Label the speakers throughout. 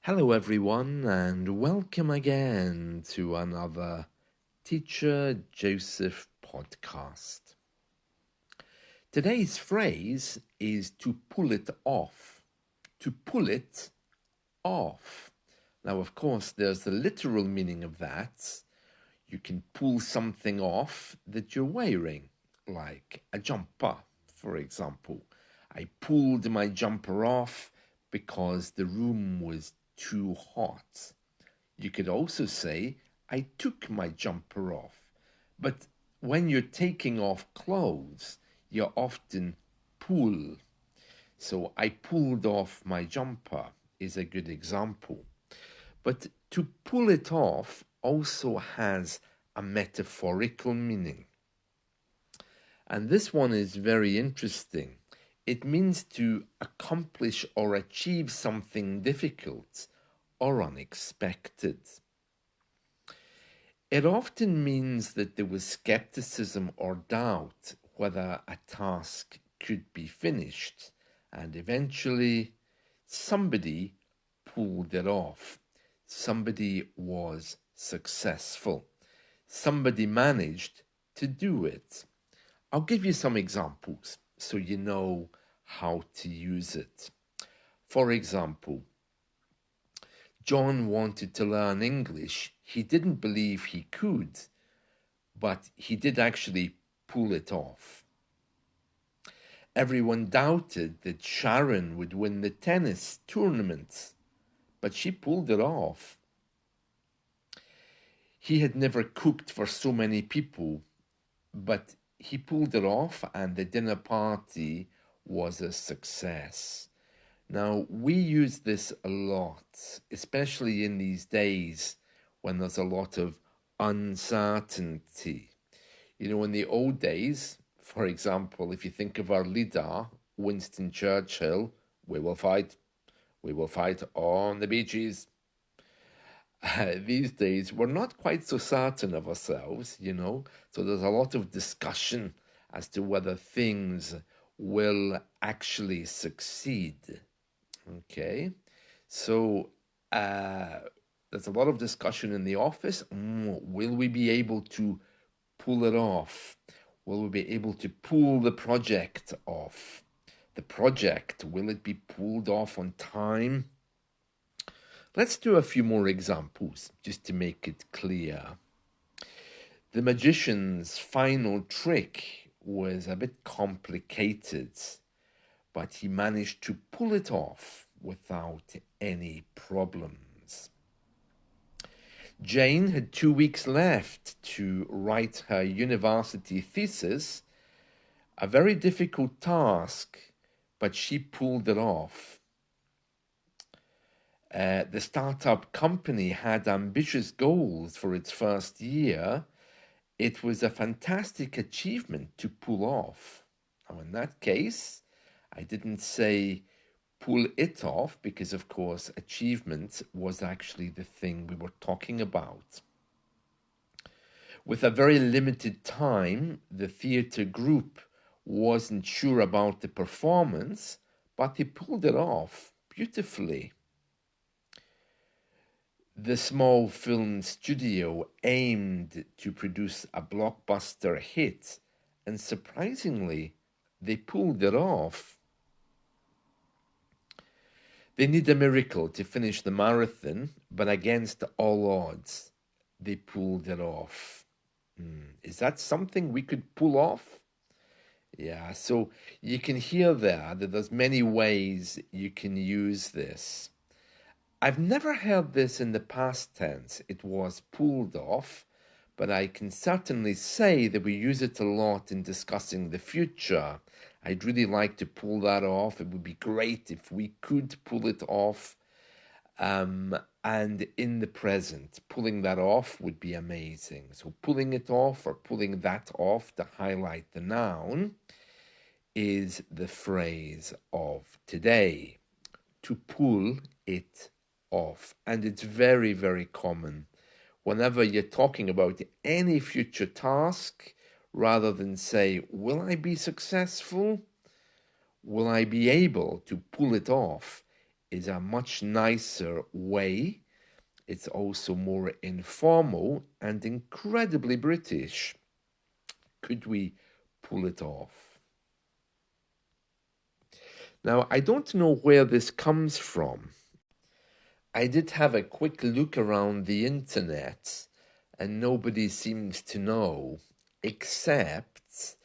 Speaker 1: Hello, everyone, and welcome again to another Teacher Joseph podcast. Today's phrase is to pull it off. To pull it off. Now, of course, there's the literal meaning of that. You can pull something off that you're wearing, like a jumper, for example. I pulled my jumper off because the room was too hot. You could also say, I took my jumper off. But when you're taking off clothes, you often pull. So I pulled off my jumper is a good example. But to pull it off also has a metaphorical meaning. And this one is very interesting. It means to accomplish or achieve something difficult or unexpected. It often means that there was skepticism or doubt whether a task could be finished, and eventually somebody pulled it off. Somebody was successful. Somebody managed to do it. I'll give you some examples so you know how to use it. For example, John wanted to learn English. He didn't believe he could, but he did actually pull it off. Everyone doubted that Sharon would win the tennis tournament, but she pulled it off. He had never cooked for so many people, but he pulled it off, and the dinner party was a success. Now, we use this a lot, especially in these days when there's a lot of uncertainty. You know, in the old days, for example, if you think of our leader, Winston Churchill, we will fight on the beaches. These days, we're not quite so certain of ourselves, you know, so there's a lot of discussion as to whether things will actually succeed. Okay, so there's a lot of discussion in the office. Will we be able to pull it off? Will we be able to pull the project off? The project, will it be pulled off on time? Let's do a few more examples just to make it clear. The magician's final trick was a bit complicated, but he managed to pull it off without any problems. Jane had 2 weeks left to write her university thesis, a very difficult task, but she pulled it off. The startup company had ambitious goals for its first year. It was a fantastic achievement to pull off. Now, in that case, I didn't say pull it off because, of course, achievement was actually the thing we were talking about. With a very limited time, the theatre group wasn't sure about the performance, but they pulled it off beautifully. The small film studio aimed to produce a blockbuster hit, and surprisingly, they pulled it off. They need a miracle to finish the marathon, but against all odds, they pulled it off. Is that something we could pull off? Yeah, so you can hear there that there's many ways you can use this. I've never heard this in the past tense. It was pulled off, but I can certainly say that we use it a lot in discussing the future. I'd really like to pull that off. It would be great if we could pull it off. And in the present, pulling that off would be amazing. So pulling it off or pulling that off to highlight the noun is the phrase of today. To pull it off. And it's very, very common. Whenever you're talking about any future task, rather than say, will I be successful? Will I be able to pull it off? is a much nicer way. It's also more informal and incredibly British. Could we pull it off? Now, I don't know where this comes from. I did have a quick look around the internet, and nobody seems to know, except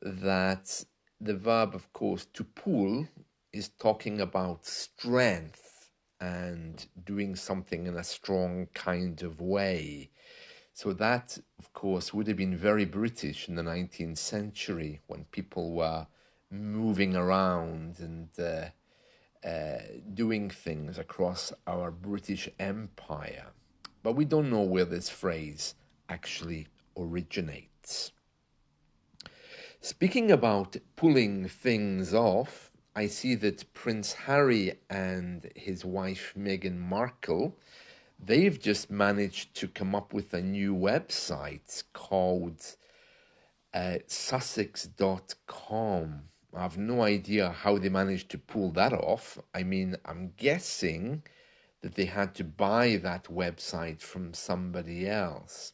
Speaker 1: that the verb, of course, to pull is talking about strength and doing something in a strong kind of way. So that, of course, would have been very British in the 19th century when people were moving around and doing things across our British Empire. But we don't know where this phrase actually originates. Speaking about pulling things off, I see that Prince Harry and his wife Meghan Markle, they've just managed to come up with a new website called Sussex.com. I have no idea how they managed to pull that off. I mean, I'm guessing that they had to buy that website from somebody else.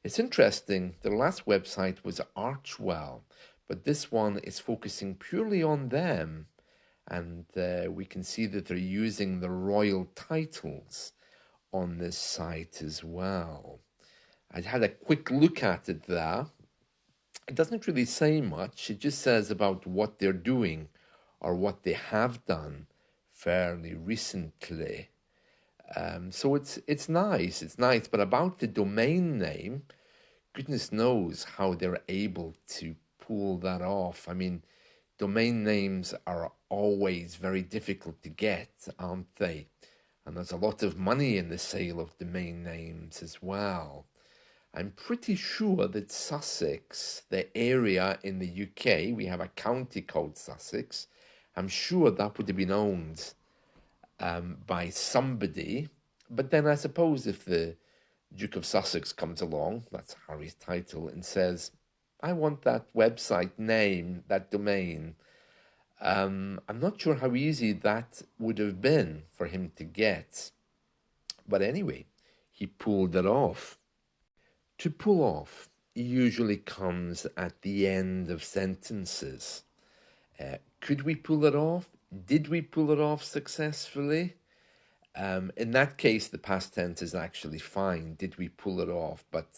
Speaker 1: It's interesting, the last website was Archwell, but this one is focusing purely on them. And we can see that they're using the royal titles on this site as well. I had a quick look at it there. It doesn't really say much. It just says about what they're doing or what they have done fairly recently. So it's nice. It's nice. But about the domain name, goodness knows how they're able to pull that off. I mean, domain names are always very difficult to get, aren't they? And there's a lot of money in the sale of domain names as well. I'm pretty sure that Sussex, the area in the UK, we have a county called Sussex. I'm sure that would have been owned by somebody. But then I suppose if the Duke of Sussex comes along, that's Harry's title, and says, I want that website name, that domain, I'm not sure how easy that would have been for him to get. But anyway, he pulled it off. To pull off usually comes at the end of sentences. Could we pull it off? Did we pull it off successfully? In that case, the past tense is actually fine. Did we pull it off? But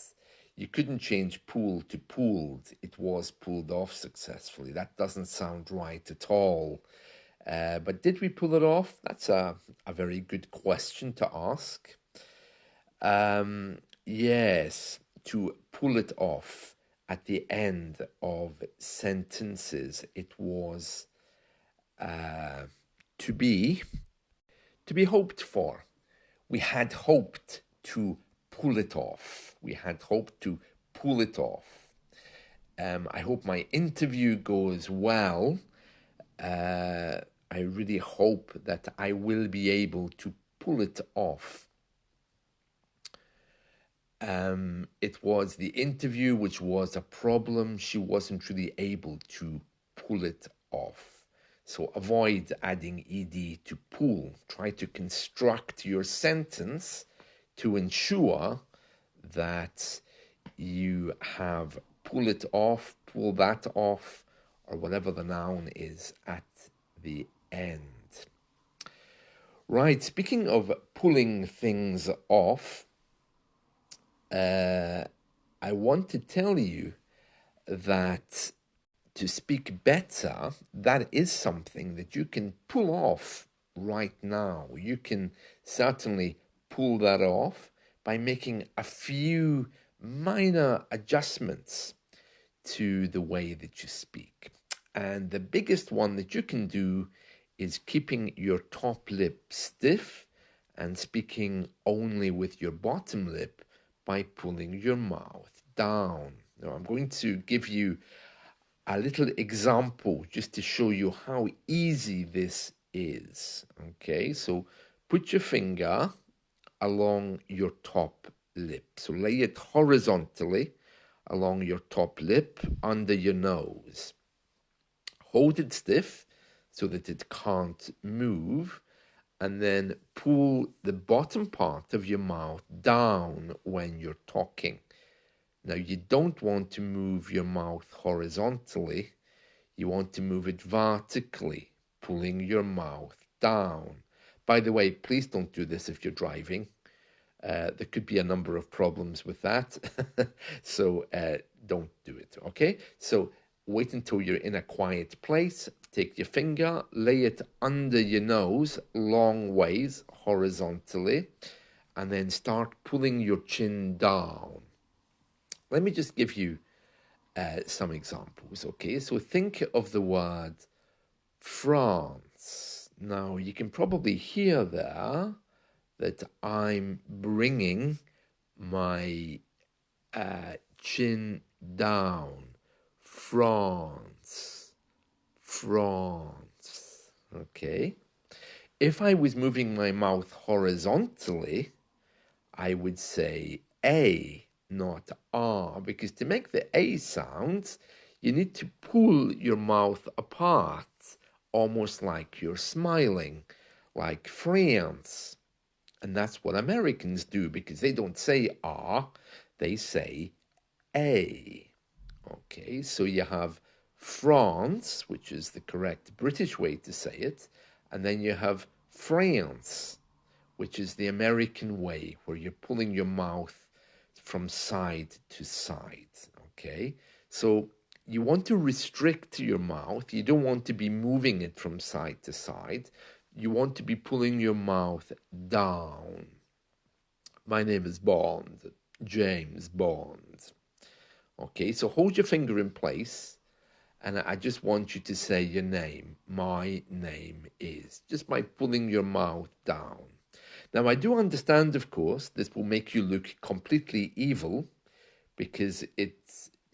Speaker 1: you couldn't change pull to pulled. It was pulled off successfully. That doesn't sound right at all. But did we pull it off? That's a very good question to ask. Yes, to pull it off at the end of sentences, it was to be hoped for. We had hoped to pull it off. We had hoped to pull it off. I hope my interview goes well. I really hope that I will be able to pull it off. It was the interview which was a problem. She wasn't really able to pull it off. So avoid adding ed to pull. Try to construct your sentence to ensure that you have pull it off, pull that off, or whatever the noun is at the end. Right, speaking of pulling things off, I want to tell you that to speak better, that is something that you can pull off right now. You can certainly pull that off by making a few minor adjustments to the way that you speak. And the biggest one that you can do is keeping your top lip stiff and speaking only with your bottom lip by pulling your mouth down. Now, I'm going to give you a little example just to show you how easy this is. Okay, so put your finger along your top lip. So lay it horizontally along your top lip under your nose. Hold it stiff so that it can't move, and then pull the bottom part of your mouth down when you're talking. Now, you don't want to move your mouth horizontally. You want to move it vertically, pulling your mouth down. By the way, please don't do this if you're driving. There could be a number of problems with that. So don't do it, okay? So wait until you're in a quiet place. Take your finger, lay it under your nose, long ways, horizontally, and then start pulling your chin down. Let me just give you some examples, okay? So think of the word France. Now, you can probably hear there that I'm bringing my chin down. France, France. Okay. If I was moving my mouth horizontally, I would say A, not R, because to make the A sound, you need to pull your mouth apart, almost like you're smiling, like France. And that's what Americans do, because they don't say R, they say A. Okay, so you have France, which is the correct British way to say it, and then you have France, which is the American way, where you're pulling your mouth from side to side. Okay, so you want to restrict your mouth. You don't want to be moving it from side to side. You want to be pulling your mouth down. My name is Bond, James Bond. Okay, so hold your finger in place, and I just want you to say your name. My name is, just by pulling your mouth down. Now, I do understand, of course, this will make you look completely evil, because it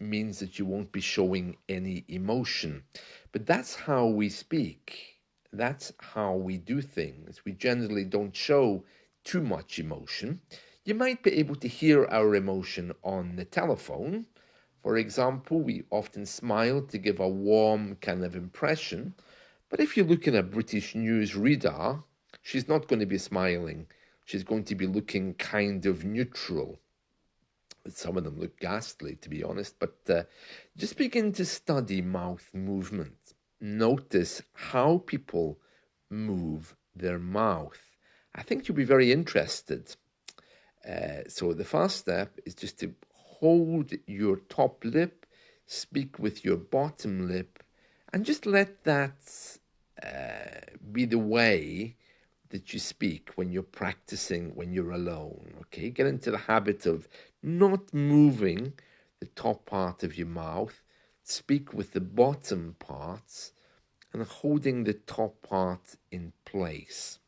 Speaker 1: means that you won't be showing any emotion. But that's how we speak. That's how we do things. We generally don't show too much emotion. You might be able to hear our emotion on the telephone. For example, we often smile to give a warm kind of impression. But if you look in a British news reader, she's not going to be smiling. She's going to be looking kind of neutral. Some of them look ghastly, to be honest, but just begin to study mouth movement. Notice how people move their mouth. I think you'll be very interested. So the first step is just to hold your top lip, speak with your bottom lip, and just let that be the way that you speak when you're practicing, when you're alone, okay? Get into the habit of not moving the top part of your mouth. Speak with the bottom parts and holding the top part in place.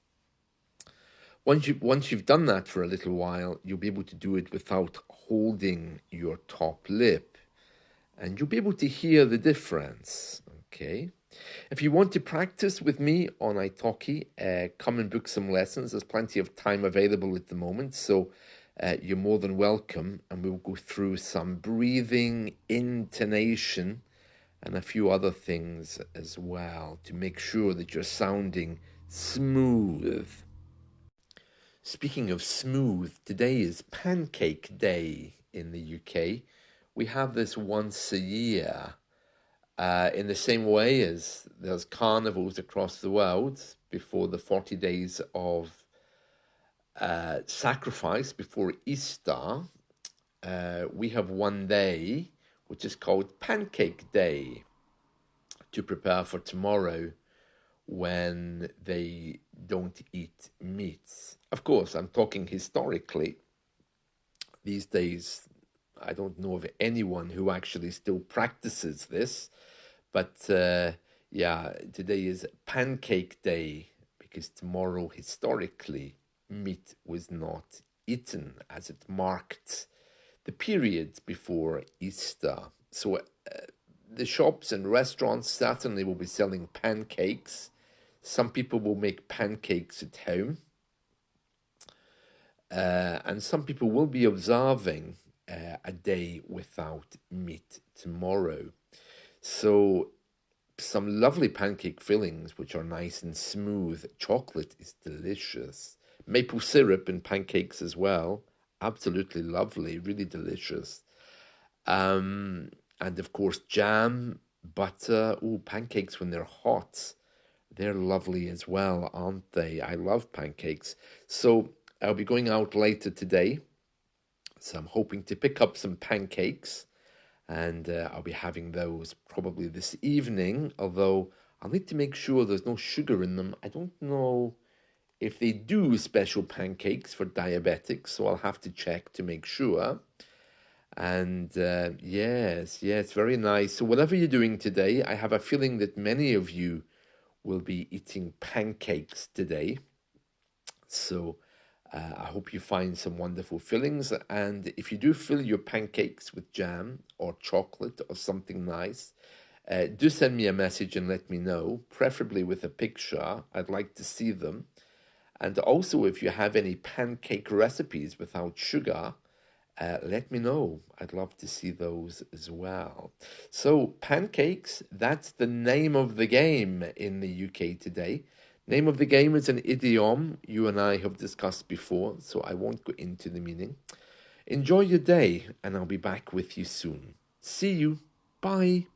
Speaker 1: Once you've done that for a little while, you'll be able to do it without holding your top lip, and you'll be able to hear the difference, okay? If you want to practice with me on italki, come and book some lessons. There's plenty of time available at the moment, so you're more than welcome, and we'll go through some breathing, intonation, and a few other things as well to make sure that you're sounding smooth. Speaking of smooth, today is Pancake Day in the UK. We have this once a year. In the same way as there's carnivals across the world before the 40 days of sacrifice before Easter, we have one day which is called Pancake Day to prepare for tomorrow when they don't eat meat. Of course, I'm talking historically. These days, I don't know of anyone who actually still practices this. But yeah, today is Pancake Day because tomorrow, historically, meat was not eaten as it marked the period before Easter. So the shops and restaurants certainly will be selling pancakes. Some people will make pancakes at home. And some people will be observing a day without meat tomorrow. So some lovely pancake fillings, which are nice and smooth. Chocolate is delicious. Maple syrup in pancakes as well. Absolutely lovely, really delicious. Um, and of course, jam, butter. Oh, pancakes when they're hot. They're lovely as well, aren't they? I love pancakes. So I'll be going out later today. So I'm hoping to pick up some pancakes and I'll be having those probably this evening, although I'll need to make sure there's no sugar in them. I don't know if they do special pancakes for diabetics, so I'll have to check to make sure. And yes, very nice. So, whatever you're doing today, I have a feeling that many of you will be eating pancakes today. So, I hope you find some wonderful fillings. And if you do fill your pancakes with jam or chocolate or something nice, do send me a message and let me know, preferably with a picture. I'd like to see them. And also, if you have any pancake recipes without sugar, let me know. I'd love to see those as well. So, pancakes, that's the name of the game in the UK today. Name of the game is an idiom you and I have discussed before, so I won't go into the meaning. Enjoy your day, and I'll be back with you soon. See you. Bye.